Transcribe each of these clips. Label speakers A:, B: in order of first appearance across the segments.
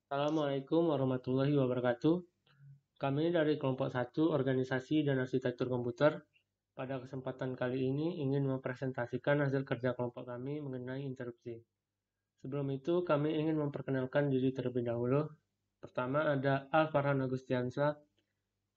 A: Assalamualaikum warahmatullahi wabarakatuh. Kami dari kelompok 1 Organisasi dan Arsitektur Komputer pada kesempatan kali ini ingin mempresentasikan hasil kerja kelompok kami mengenai interupsi. Sebelum itu kami ingin memperkenalkan diri terlebih dahulu. Pertama ada A. Farhan Agustiansa,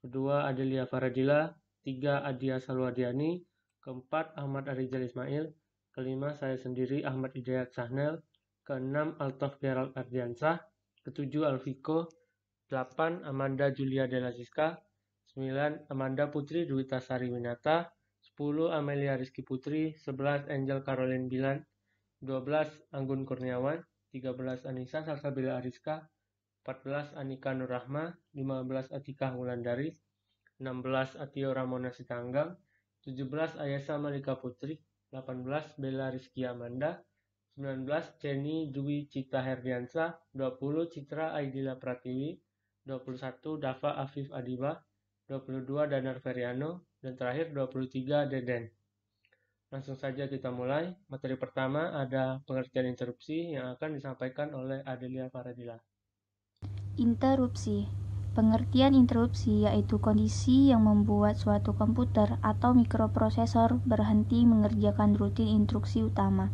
A: kedua Adelia Faradila, tiga Adia Salwadiani, keempat Ahmad Arijal Ismail, kelima saya sendiri Ahmad Hidayat Sahnel, keenam Altof Gerald Ardiansah, ketujuh Alviko, 8 Amanda Julia Della Siska, 9 Amanda Putri Dwita Sari Winata, 10 Amelia Rizky Putri, 11 Angel Caroline Bilan, 12 Anggun Kurniawan, 13 Anissa Salsabila Ariska, 14 Anika Nurrahma, 15 Atika Wulandari, 16 Atio Ramona Sitanggang, 17 Ayasa Malika Putri, 18 Bella Rizky Amanda, 19 Jenny Dwi Cita Herdiansa, 20 Citra Aidila Pratiwi, 21 Dava Afif Adiba, 22 Danar Feriano, dan terakhir 23 Deden. Langsung saja kita mulai. Materi pertama ada pengertian interupsi yang akan disampaikan oleh Adelia Faradila.
B: Interupsi. Pengertian interupsi yaitu kondisi yang membuat suatu komputer atau mikroprosesor berhenti mengerjakan rutin instruksi utama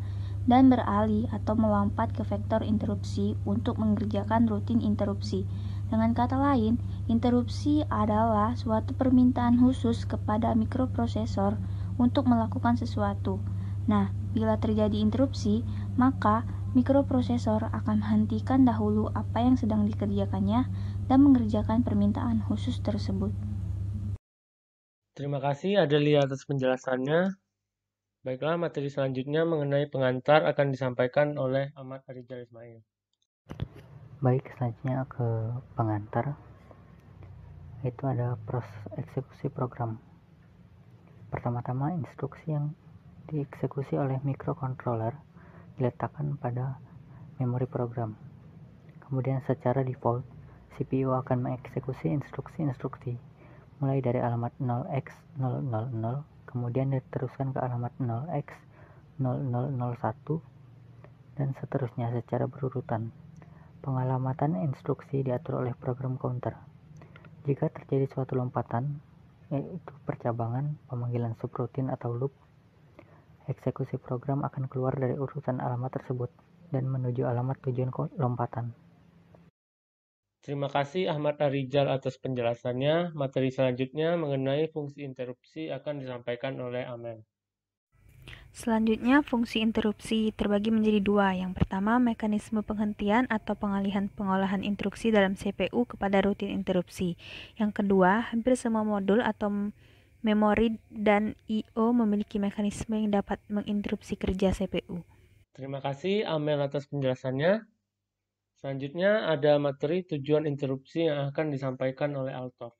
B: dan beralih atau melompat ke vektor interupsi untuk mengerjakan rutin interupsi. Dengan kata lain, interupsi adalah suatu permintaan khusus kepada mikroprosesor untuk melakukan sesuatu. Nah, bila terjadi interupsi, maka mikroprosesor akan menghentikan dahulu apa yang sedang dikerjakannya dan mengerjakan permintaan khusus tersebut.
A: Terima kasih Adelia atas penjelasannya. Baiklah, materi selanjutnya mengenai pengantar akan disampaikan oleh Ahmad Arijal Ismail.
C: Baik, selanjutnya ke pengantar, yaitu ada proses eksekusi program. Pertama-tama, instruksi yang dieksekusi oleh microcontroller diletakkan pada memori program. Kemudian secara default, CPU akan mengeksekusi instruksi-instruksi mulai dari alamat 0x000, kemudian diteruskan ke alamat 0x0001, dan seterusnya secara berurutan. Pengalamatan instruksi diatur oleh program counter. Jika terjadi suatu lompatan, yaitu percabangan, pemanggilan subrutin atau loop, eksekusi program akan keluar dari urutan alamat tersebut dan menuju alamat tujuan lompatan.
A: Terima kasih Ahmad Arijal atas penjelasannya. Materi selanjutnya mengenai fungsi interupsi akan disampaikan oleh Amen.
D: Selanjutnya, fungsi interupsi terbagi menjadi dua. Yang pertama, mekanisme penghentian atau pengalihan pengolahan instruksi dalam CPU kepada rutin interupsi. Yang kedua, hampir semua modul atau memori dan I/O memiliki mekanisme yang dapat menginterupsi kerja CPU.
A: Terima kasih Amel atas penjelasannya. Selanjutnya ada materi tujuan interupsi yang akan disampaikan oleh Altof.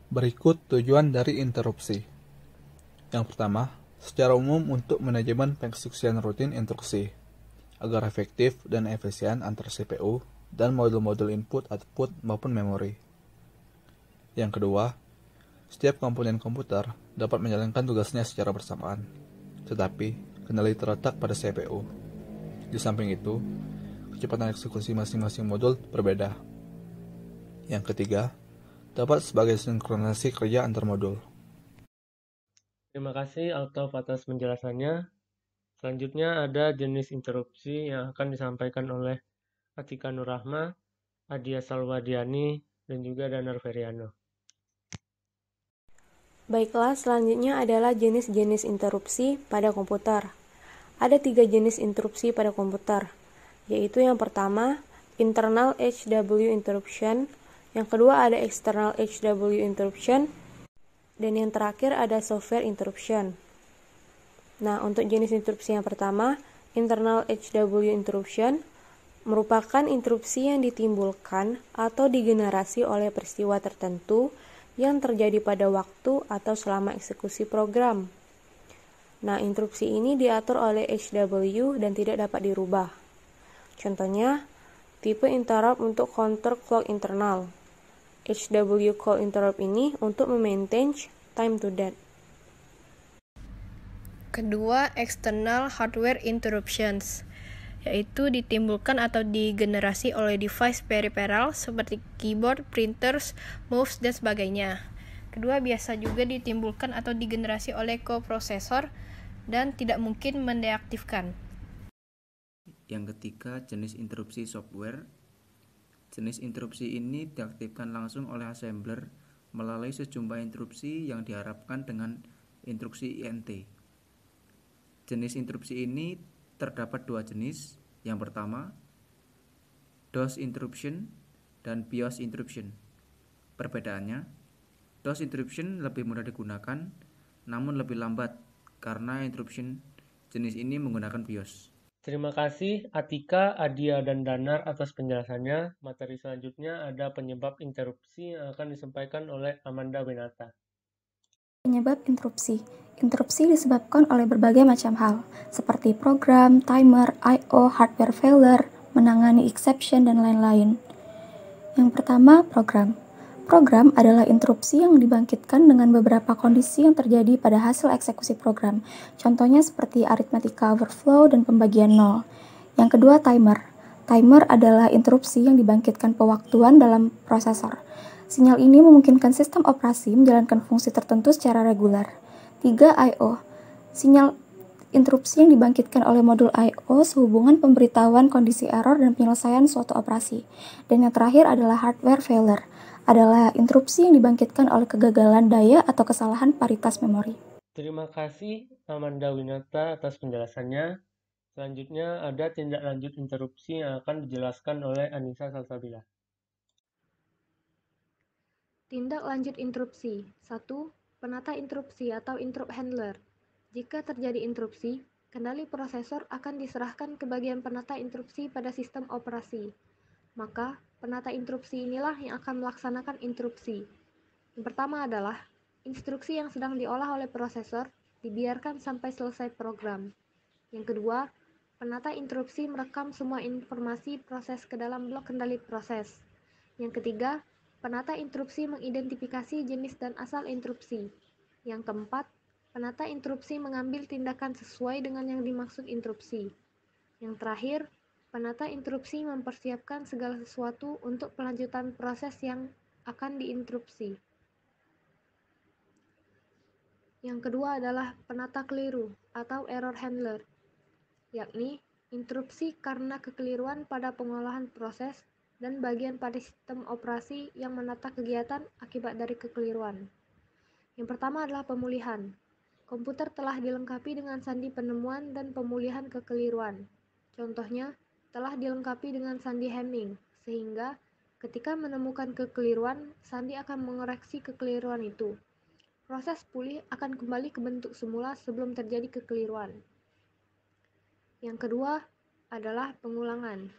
E: Berikut tujuan dari interupsi. Yang pertama, secara umum untuk manajemen pengeksekusian rutin instruksi, agar efektif dan efisien antar CPU dan modul-modul input, output, maupun memori. Yang kedua, setiap komponen komputer dapat menjalankan tugasnya secara bersamaan, tetapi kendali terletak pada CPU. Di samping itu, kecepatan eksekusi masing-masing modul berbeda. Yang ketiga, dapat sebagai sinkronisasi kerja antar modul.
A: Terima kasih Altof atas penjelasannya. Selanjutnya ada jenis interupsi yang akan disampaikan oleh Atika Nurrahma, Adia Salwadiani, dan juga Danar Feriano.
F: Baiklah, selanjutnya adalah jenis-jenis interupsi pada komputer. Ada 3 jenis interupsi pada komputer, yaitu yang pertama, internal HW interruption, yang kedua ada external HW interruption, dan yang terakhir ada software interruption. Nah, untuk jenis interupsi yang pertama, internal HW interruption, merupakan interupsi yang ditimbulkan atau digenerasi oleh peristiwa tertentu yang terjadi pada waktu atau selama eksekusi program. Nah, interupsi ini diatur oleh HW dan tidak dapat dirubah. Contohnya, tipe interrupt untuk counter clock internal. HW call interrupt ini untuk memaintain time to death.
G: Kedua, external hardware interruptions. yaitu ditimbulkan atau digenerasi oleh device peripheral seperti keyboard, printers, mouse, dan sebagainya. Kedua, biasa juga ditimbulkan atau digenerasi oleh koprosesor dan tidak mungkin mendeaktifkan.
H: Yang ketiga, jenis interupsi software. Jenis interupsi ini diaktifkan langsung oleh assembler melalui sejumlah interupsi yang diharapkan dengan instruksi INT. Jenis interupsi ini terdapat dua jenis. Yang pertama, DOS interruption dan BIOS interruption. Perbedaannya, DOS interruption lebih mudah digunakan, namun lebih lambat karena interruption jenis ini menggunakan BIOS.
A: Terima kasih Atika, Adia, dan Danar atas penjelasannya. Materi selanjutnya ada penyebab interupsi yang akan disampaikan oleh Amanda Winata.
B: Penyebab interupsi. Interupsi disebabkan oleh berbagai macam hal, seperti program, timer, I/O, hardware failure, menangani exception, dan lain-lain. Yang pertama, program. Program adalah interupsi yang dibangkitkan dengan beberapa kondisi yang terjadi pada hasil eksekusi program. Contohnya seperti aritmatika overflow dan pembagian nol. Yang kedua, timer. Timer adalah interupsi yang dibangkitkan pewaktuan dalam prosesor. Sinyal ini memungkinkan sistem operasi menjalankan fungsi tertentu secara reguler. 3. I/O. Sinyal interupsi yang dibangkitkan oleh modul I/O sehubungan pemberitahuan kondisi error dan penyelesaian suatu operasi. Dan yang terakhir adalah hardware failure. Adalah interupsi yang dibangkitkan oleh kegagalan daya atau kesalahan paritas memori.
A: Terima kasih Amanda Winata atas penjelasannya. Selanjutnya ada tindak lanjut interupsi yang akan dijelaskan oleh Anissa Salsabila.
F: Tindak lanjut interupsi. 1. Penata interupsi atau interrupt handler. Jika terjadi interupsi, kendali prosesor akan diserahkan ke bagian penata interupsi pada sistem operasi. Maka, penata interupsi inilah yang akan melaksanakan interupsi. Yang pertama adalah, instruksi yang sedang diolah oleh prosesor dibiarkan sampai selesai program. Yang kedua, penata interupsi merekam semua informasi proses ke dalam blok kendali proses. Yang ketiga, penata interupsi mengidentifikasi jenis dan asal interupsi. Yang keempat, penata interupsi mengambil tindakan sesuai dengan yang dimaksud interupsi. Yang terakhir, penata interupsi mempersiapkan segala sesuatu untuk pelanjutan proses yang akan diinterupsi. Yang kedua adalah penata keliru atau error handler, yakni interupsi karena kekeliruan pada pengolahan proses dan bagian pada sistem operasi yang menata kegiatan akibat dari kekeliruan. Yang pertama adalah pemulihan. Komputer telah dilengkapi dengan sandi penemuan dan pemulihan kekeliruan. Contohnya, telah dilengkapi dengan sandi Hamming, sehingga ketika menemukan kekeliruan, sandi akan mengoreksi kekeliruan itu. Proses pulih akan kembali ke bentuk semula sebelum terjadi kekeliruan. Yang kedua adalah pengulangan,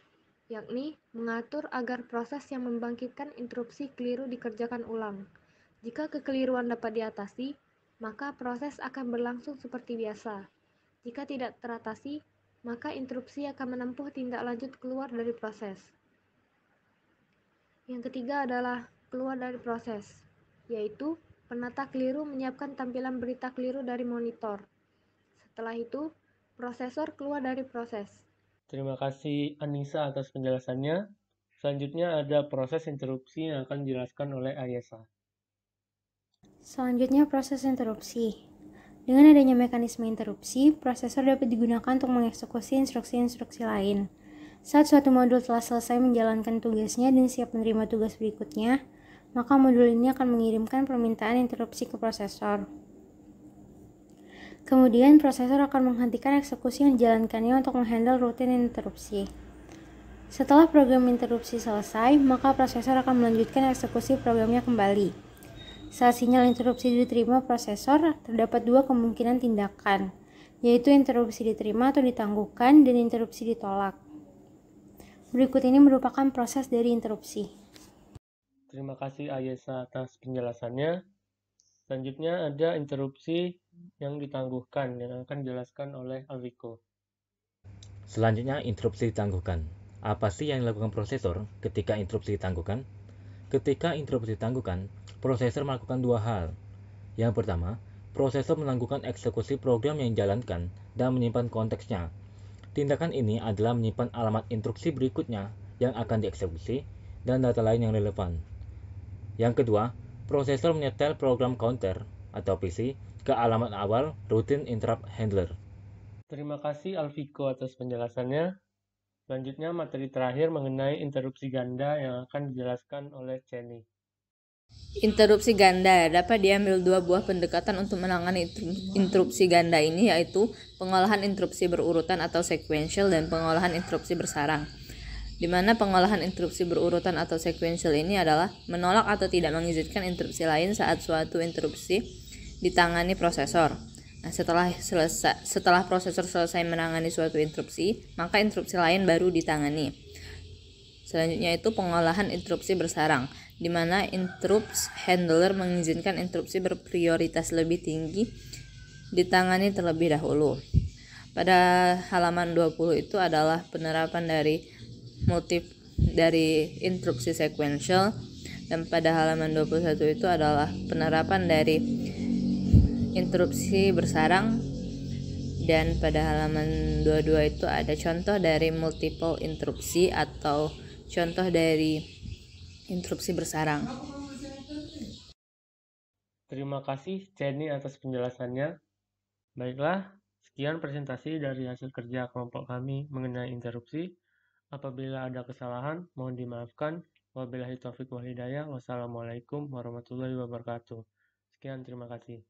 F: yakni mengatur agar proses yang membangkitkan interupsi keliru dikerjakan ulang. Jika kekeliruan dapat diatasi, maka proses akan berlangsung seperti biasa. Jika tidak teratasi, maka interupsi akan menempuh tindak lanjut keluar dari proses. Yang ketiga adalah keluar dari proses, yaitu penata keliru menyiapkan tampilan berita keliru dari monitor. Setelah itu, prosesor keluar dari proses.
A: Terima kasih Anissa atas penjelasannya. Selanjutnya ada proses interupsi yang akan dijelaskan oleh Ayesa.
I: Selanjutnya proses interupsi. Dengan adanya mekanisme interupsi, prosesor dapat digunakan untuk mengeksekusi instruksi-instruksi lain. Saat suatu modul telah selesai menjalankan tugasnya dan siap menerima tugas berikutnya, maka modul ini akan mengirimkan permintaan interupsi ke prosesor. Kemudian, prosesor akan menghentikan eksekusi yang dijalankannya untuk menghandle rutin interupsi. Setelah program interupsi selesai, maka prosesor akan melanjutkan eksekusi programnya kembali. Saat sinyal interupsi diterima prosesor, terdapat dua kemungkinan tindakan, yaitu interupsi diterima atau ditangguhkan dan interupsi ditolak. Berikut ini merupakan proses dari interupsi.
A: Terima kasih Ayesa atas penjelasannya. Selanjutnya ada interupsi yang ditangguhkan yang akan dijelaskan oleh Alviko.
J: Selanjutnya interupsi ditangguhkan. Apa sih yang dilakukan prosesor ketika interupsi ditangguhkan? Ketika interupsi ditangguhkan, prosesor melakukan dua hal. Yang pertama, prosesor menangguhkan eksekusi program yang dijalankan dan menyimpan konteksnya. Tindakan ini adalah menyimpan alamat instruksi berikutnya yang akan dieksekusi dan data lain yang relevan. Yang kedua, prosesor menyetel program counter atau PC ke alamat awal routine interrupt handler.
A: Terima kasih Alviko atas penjelasannya. Selanjutnya materi terakhir mengenai interupsi ganda yang akan dijelaskan oleh Chenny.
K: Interupsi ganda dapat diambil dua buah pendekatan untuk menangani interupsi ganda ini, yaitu pengolahan interupsi berurutan atau sequential dan pengolahan interupsi bersarang. Di mana pengolahan interupsi berurutan atau sequential ini adalah menolak atau tidak mengizinkan interupsi lain saat suatu interupsi ditangani prosesor. Nah, setelah prosesor selesai menangani suatu interupsi, maka interupsi lain baru ditangani. Selanjutnya itu pengolahan interupsi bersarang, di mana interrupts handler mengizinkan interupsi berprioritas lebih tinggi ditangani terlebih dahulu. Pada halaman 20 itu adalah penerapan dari interupsi sequential, dan pada halaman 21 itu adalah penerapan dari interupsi bersarang, dan pada halaman 22 itu ada contoh dari multiple interupsi atau contoh dari interupsi bersarang.
A: Terima kasih Chenny atas penjelasannya. Baiklah, sekian presentasi dari hasil kerja kelompok kami mengenai interupsi. Apabila ada kesalahan, mohon dimaafkan. Wabillahi taufiq wal hidayah. Wassalamualaikum warahmatullahi wabarakatuh. Sekian, terima kasih.